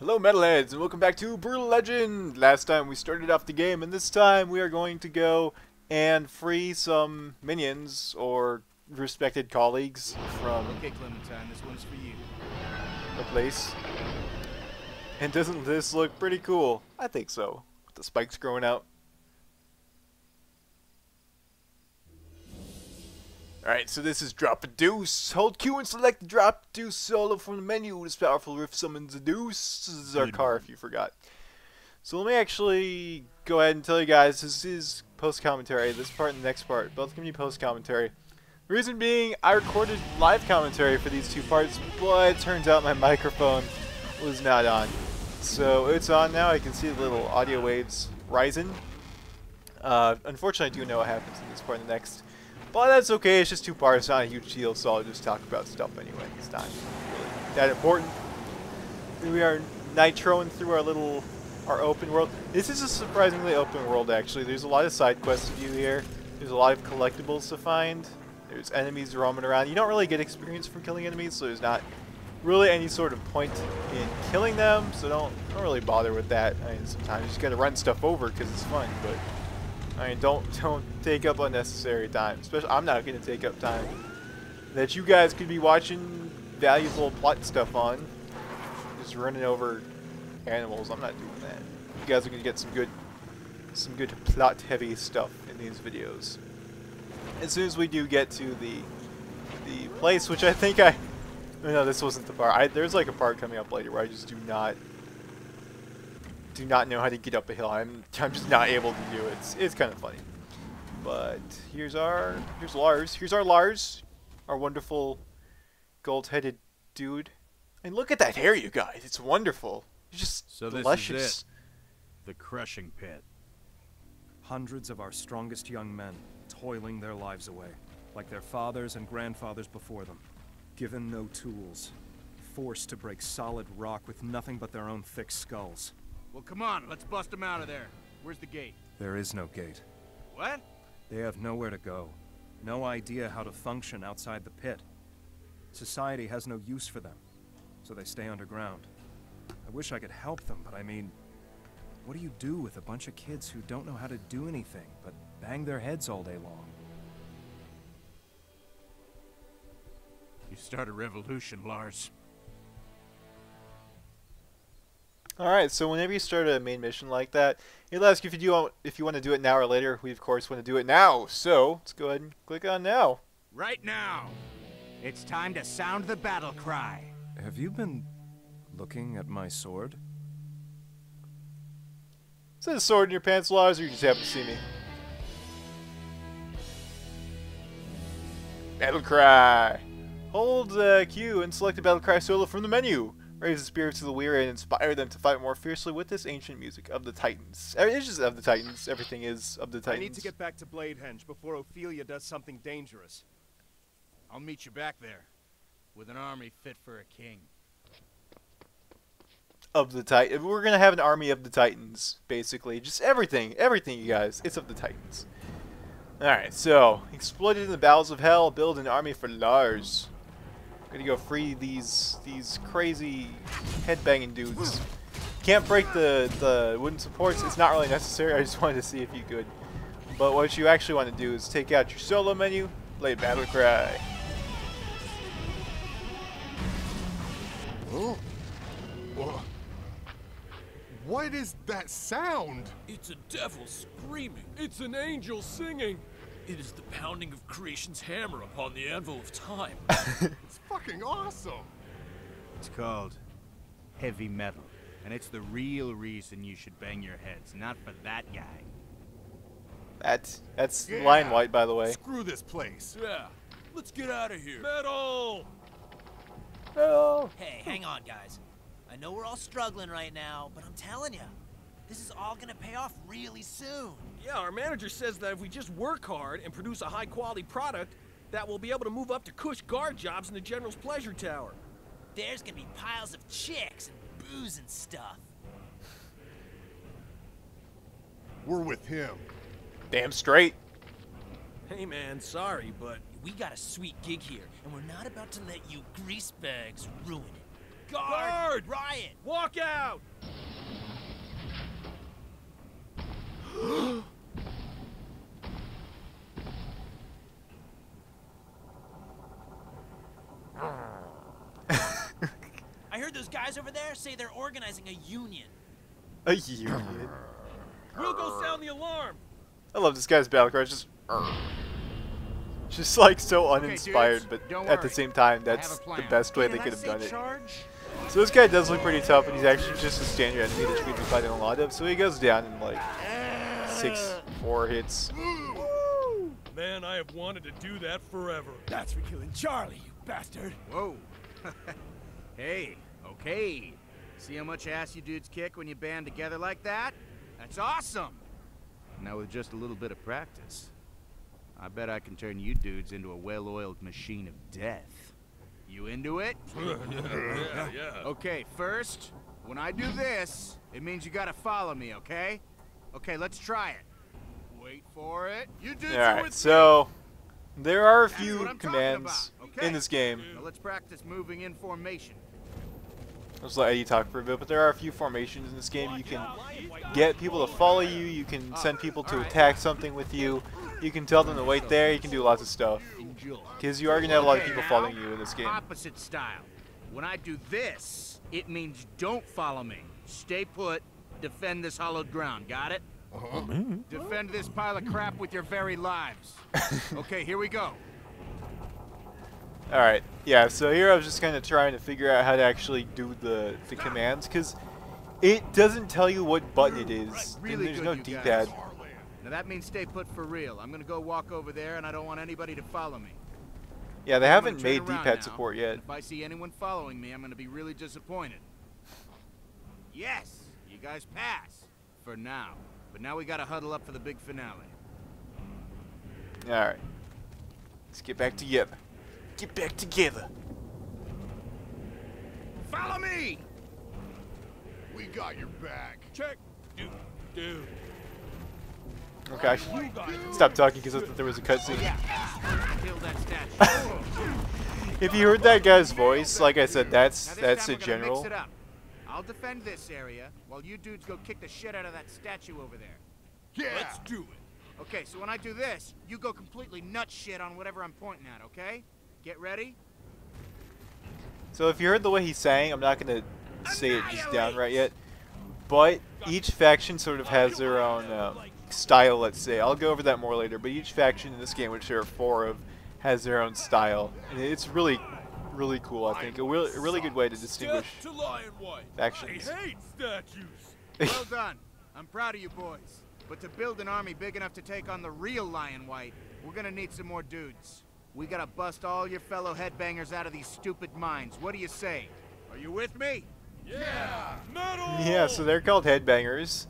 Hello Metalheads and welcome back to Brutal Legend! Last time we started off the game and this time we are going to go and free some minions or respected colleagues from Okay, Clementine, this one's for you. the place. And doesn't this look pretty cool? I think so. With the spikes growing out. Alright, so this is Drop a Deuce. Hold Q and select the Drop Deuce solo from the menu. This powerful riff summons a deuce. This is our car if you forgot. So let me actually go ahead and tell you guys, this is post-commentary. This part and the next part. Both give me post-commentary. The reason being, I recorded live commentary for these two parts, but it turns out my microphone was not on. So it's on now. I can see the little audio waves rising. Unfortunately, I do know what happens in this part and the next. But that's okay, it's just two parts, not a huge deal, so I'll just talk about stuff anyway. It's not really that important. We are nitroing through our open world. This is a surprisingly open world, actually. There's a lot of side quests to do here. There's a lot of collectibles to find. There's enemies roaming around. You don't really get experience from killing enemies, so there's not really any sort of point in killing them, so don't really bother with that. I mean, sometimes you just gotta run stuff over because it's fun, but I mean, don't take up unnecessary time. Especially, I'm not going to take up time that you guys could be watching valuable plot stuff on. Just running over animals. I'm not doing that. You guys are going to get some good plot-heavy stuff in these videos. As soon as we do get to the place, which I think no, this wasn't the part. There's like a part coming up later where I just do not know how to get up a hill. I'm just not able to do it. It's kind of funny. But here's Lars. Here's our Lars, our wonderful gold-headed dude. And look at that hair, you guys. It's wonderful. It's just So luscious. this is it. The crushing pit. Hundreds of our strongest young men, toiling their lives away, like their fathers and grandfathers before them, given no tools, forced to break solid rock with nothing but their own thick skulls. Well, come on, let's bust them out of there. Where's the gate? There is no gate. What? They have nowhere to go, no idea how to function outside the pit. Society has no use for them, so they stay underground. I wish I could help them, but I mean, what do you do with a bunch of kids who don't know how to do anything but bang their heads all day long? You start a revolution, Lars. Alright, so whenever you start a main mission like that, it'll ask you if you want to do it now or later. We, of course, want to do it now. So, let's go ahead and click on now. Right now! It's time to sound the battle cry. Have you been looking at my sword? Is that a sword in your pants, Lars, or you just happen to see me? Battle cry! Hold Q and select the battle cry solo from the menu. Raise the spirits of the weary and inspire them to fight more fiercely with this ancient music of the Titans. It's just of the Titans. Everything is of the Titans. I need to get back to Bladehenge before Ophelia does something dangerous. I'll meet you back there, with an army fit for a king. Of the Titans. We're going to have an army of the Titans, basically. Just everything, you guys. It's of the Titans. Alright, so, exploited in the bowels of hell, build an army for Lars. Gonna go free these crazy headbanging dudes. Can't break the wooden supports. It's not really necessary. I just wanted to see if you could. But what you actually want to do is take out your solo menu, play Battle Cry. Oh. What is that sound? It's a devil screaming. It's an angel singing. It is the pounding of creation's hammer upon the anvil of time. It's fucking awesome. It's called heavy metal, and it's the real reason you should bang your heads, not for that guy. That's Yeah. Lion White, by the way. Screw this place. Yeah, let's get out of here. Metal! Oh. Hey, hang on, guys. I know we're all struggling right now, but I'm telling you, this is all gonna pay off really soon. Yeah, our manager says that if we just work hard and produce a high-quality product, that we'll be able to move up to cush guard jobs in the General's Pleasure Tower. There's gonna be piles of chicks and booze and stuff. We're with him. Damn straight. Hey man, sorry, but We got a sweet gig here, and we're not about to let you greasebags ruin it. Guard! Riot! Walk out! I heard those guys over there say they're organizing a union. A union. We'll go sound the alarm. I love this guy's battle cry. Just like so uninspired, dudes, but don't at the worry. same time, I have that's a the plan. best way they Did I could have say done it. charge? So this guy does look pretty tough, and he's actually just a standard enemy that you could be fighting a lot of. So he goes down in like 4 hits. Man, I have wanted to do that forever. That's for killing Charlie, you bastard. Whoa. Hey, okay. See how much ass you dudes kick when you band together like that? That's awesome! Now with just a little bit of practice, I bet I can turn you dudes into a well-oiled machine of death. You into it? Yeah. Okay, first, when I do this, it means you gotta follow me, okay? Okay, let's try it. Wait for it. You dudes are Alright, with so there are a That's few what I'm talking commands about, okay? in this game. Now let's practice moving in formation. Let's let Eddie talk for a bit, but there are a few formations in this game. You can get people to follow you, you can send people to attack something with you, you can tell them to wait there, you can do lots of stuff. Enjoy. Because you are going to have a lot of Okay, people now, following you in this game. Opposite style. When I do this, it means don't follow me. Stay put, defend this hollowed ground, got it? Defend this pile of crap with your very lives. Okay, here we go. Alright, yeah, so here I was just kind of trying to figure out how to actually do the commands, because it doesn't tell you what button it is, and Really there's good, no you D-pad. guys. Now that means stay put for real. I'm gonna go walk over there, and I don't want anybody to follow me. Yeah, they I'm haven't gonna turn made around D-pad now, support yet. and if I see anyone following me, I'm gonna be really disappointed. Yes, you guys pass. For now. But now we gotta huddle up for the big finale. Alright. Let's get back together. Get back together. Follow me! We got your back. Check. Dude. Okay. Stop talking because I thought there was a cutscene. Kill that statue. If you heard that guy's voice, like I said, Now that's this a time we're gonna general. mix it up. I'll defend this area while you dudes go kick the shit out of that statue over there. Yeah. Let's do it. Okay, so when I do this, you go completely nut shit on whatever I'm pointing at, okay? Get ready? So if you heard the way he sang, I'm not going to say it just downright yet, but each faction sort of has their own style, let's say. I'll go over that more later, but each faction in this game, which there are 4 of, has their own style. And it's really, really cool, I think. A really good way to distinguish Death to Lion White. factions. I hate statues. Well done. I'm proud of you boys. But to build an army big enough to take on the real Lion White, we're gonna need some more dudes. We gotta bust all your fellow headbangers out of these stupid mines. What do you say? Are you with me? Yeah. Metal. Yeah, so they're called Headbangers.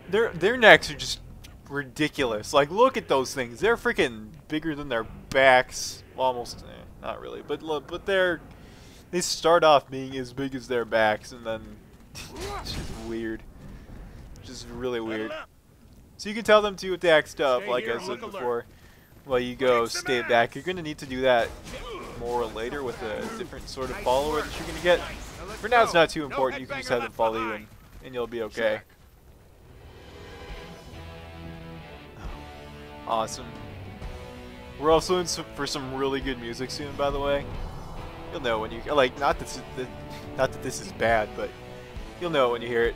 Their necks are just ridiculous. Like, look at those things. They're freaking bigger than their backs. Well, almost, not really, but they start off being as big as their backs, and then it's just weird. Just really weird. So you can tell them to attack stuff, Stay like here I and said look before. While you go stay back, you're gonna need to do that more later with a different sort of follower that you're gonna get. For now, it's not too important. You can just have them follow you, and you'll be okay. Awesome. We're also in for some really good music soon, by the way. You'll know when you like. Not that this is bad, but you'll know when you hear it.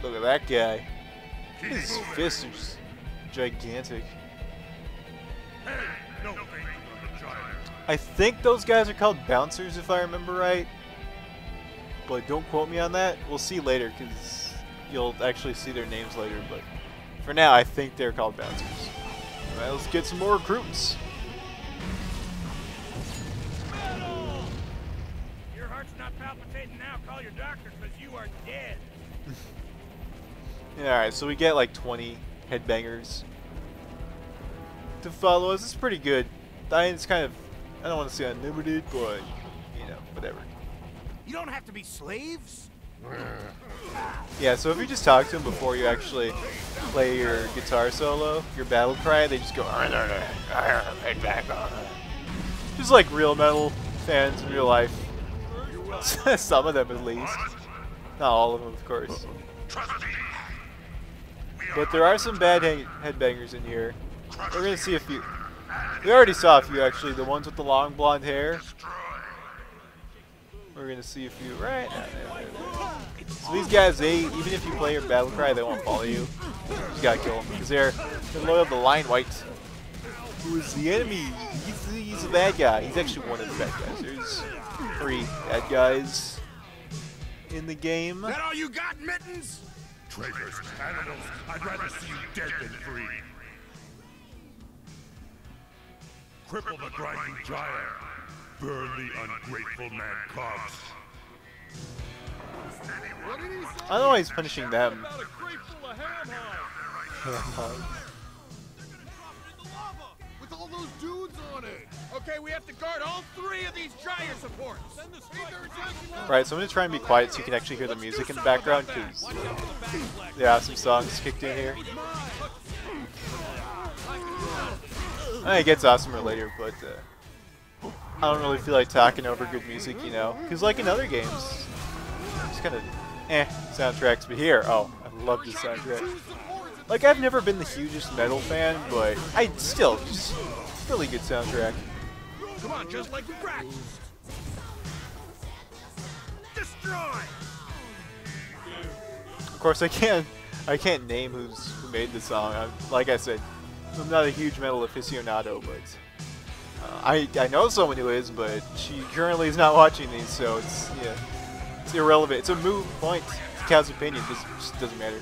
Look at that guy. His fists are just gigantic. I think those guys are called bouncers, if I remember right. But don't quote me on that. We'll see later, because you'll actually see their names later. But for now, I think they're called bouncers. Alright, let's get some more recruits. Your heart's not palpitating now. Call your doctor, because you are dead. Alright, so we get like 20 headbangers to follow us. It's pretty good. It's kind of, I don't want to say unlimited, but, you know, whatever. You don't have to be slaves. Yeah, so if you just talk to them before you actually play your guitar solo, your battle cry, they just go just like real metal fans in real life. Some of them at least. Not all of them, of course. But there are some bad headbangers in here. We're gonna see a few. We already saw a few actually, the ones with the long blonde hair. We're gonna see a few right now. So these guys, even if you play your battle cry, they won't follow you. You just gotta kill them because they're loyal to Lion White, who is the enemy. He's a bad guy. He's actually one of the bad guys. There's 3 bad guys in the game. That all you got, Mittens? Traitors, animals, I'd rather see you dead than free. Cripple the grinding giant. Burn the ungrateful man cubs. I don't know why he's punishing them. About a crate full of ham hogs. With all those dudes on it. Okay, we have to guard all 3 of these gyre supports. Right, so I'm gonna try and be quiet so you can actually hear the music in the background, because yeah, some songs kicked in here. It gets awesomer later, but I don't really feel like talking over good music, you know, because like in other games, it's kind of soundtracks. But here, oh, I love this soundtrack. Like, I've never been the hugest metal fan, but I still just really good soundtrack. Come on, just like we practiced. Destroy. Of course, I can't name who made the song. Like I said, I'm not a huge metal aficionado, but I know someone who is, but she currently is not watching these, so it's irrelevant. It's a moot point. It's Cal's opinion. This just doesn't matter.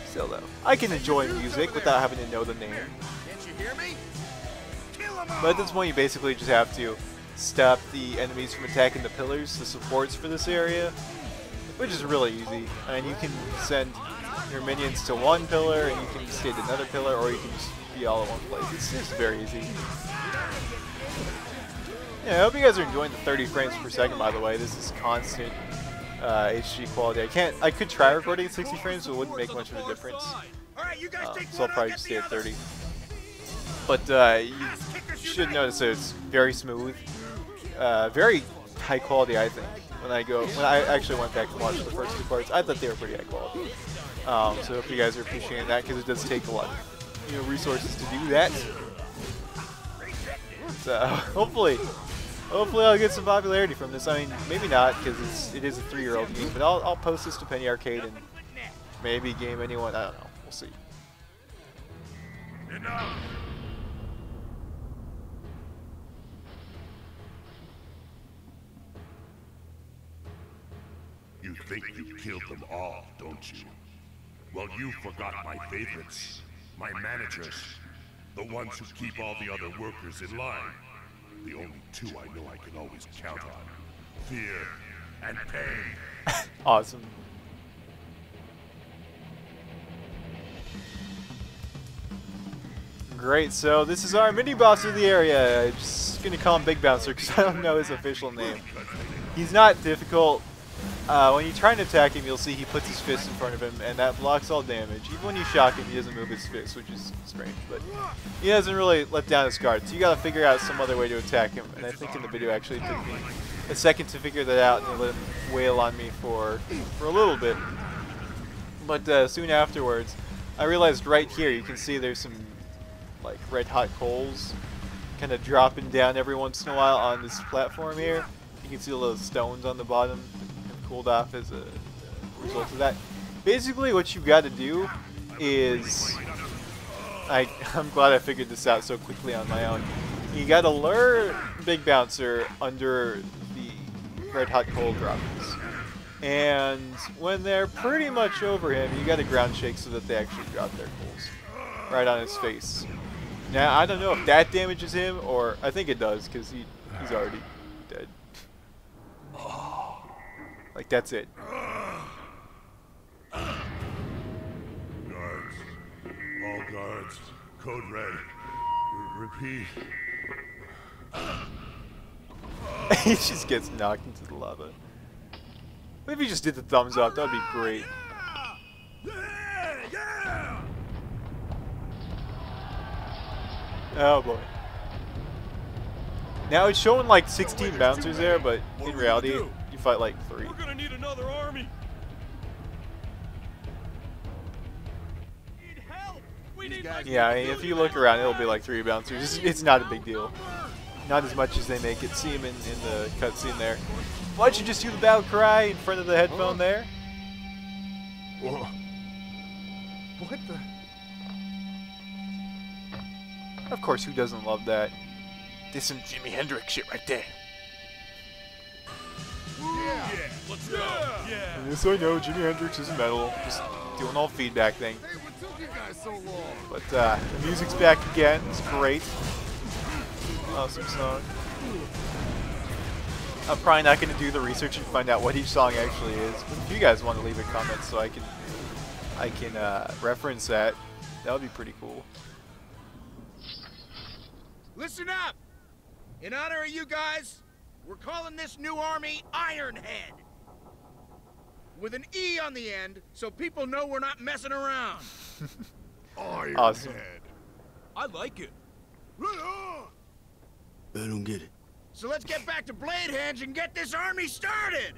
Still though, I can enjoy music without having to know the name. Can't you hear me? But at this point, you basically just have to stop the enemies from attacking the pillars, the supports for this area, which is really easy. I mean, you can send your minions to one pillar, and you can stay to another pillar, or you can just be all in one place. It's just very easy. Yeah, I hope you guys are enjoying the 30 frames per second, by the way. This is constant HD quality. I could try recording at 60 frames, but it wouldn't make much of a difference. So I'll probably just stay at 30. But you should notice that it's very smooth, very high quality, I think. When I actually went back and watched the first 2 parts, I thought they were pretty high quality. So I hope you guys are appreciating that, because it does take a lot of resources to do that. So hopefully I'll get some popularity from this. I mean, maybe not, because it is a 3-year-old game, but I'll post this to Penny Arcade and maybe game anyone. I don't know. We'll see. Enough. You think you killed them all, don't you? Well, you forgot my favorites. My managers. The ones who keep all the other workers in line. The only 2 I know I can always count on. Fear and pain. Awesome. Great, so this is our mini-boss of the area. I'm just gonna call him Big Bouncer because I don't know his official name. He's not difficult. When you try and attack him, you'll see he puts his fist in front of him, and that blocks all damage. Even when you shock him, he doesn't move his fist, which is strange, but he doesn't really let down his guard. So you gotta figure out some other way to attack him, and I think in the video actually it took me a second to figure that out, and let him wail on me for a little bit. But soon afterwards, I realized right here, you can see there's some like red hot coals kind of dropping down every once in a while on this platform here. You can see the little stones on the bottom cooled off as a result of that. Basically what you've got to do is, I'm glad I figured this out so quickly on my own. You got to lure Big Bouncer under the red hot coal droppings. And when they're pretty much over him, you got to ground shake so that they actually drop their coals right on his face. Now I don't know if that damages him, or I think it does because he's already dead. Like, that's it. Guards. All guards. Code red. Repeat. He just gets knocked into the lava. What if you just did the thumbs up? That would be great. Yeah! Oh boy. Now it's showing like 16 bouncers there, but in reality, you fight like 3. We're gonna need another army. Need help. We need like Yeah, I mean, if you look around, it'll be like 3 bouncers. It's not a big deal. Not as much as they make it seem in the cutscene there. Why don't you just do the battle cry in front of the headphone there? What the? Of course, who doesn't love that? There's some Jimi Hendrix shit right there. Yeah. Let's go. Yeah. Yes, I know, Jimi Hendrix is metal. Just doing all feedback thing. Hey, what took you guys so long? But the music's back again. It's great. Awesome song. I'm probably not going to do the research and find out what each song actually is. But if you guys want to leave a comment so I can reference that, that would be pretty cool. Listen up! In honor of you guys, we're calling this new army Ironhead. With an E on the end, so people know we're not messing around. Ironhead. Awesome. I like it. I don't get it. So let's get back to Bladehenge and get this army started!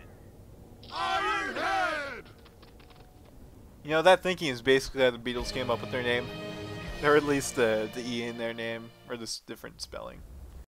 Ironhead! You know, that thinking is basically how the Beatles came up with their name. Or at least the E in their name, or this different spelling.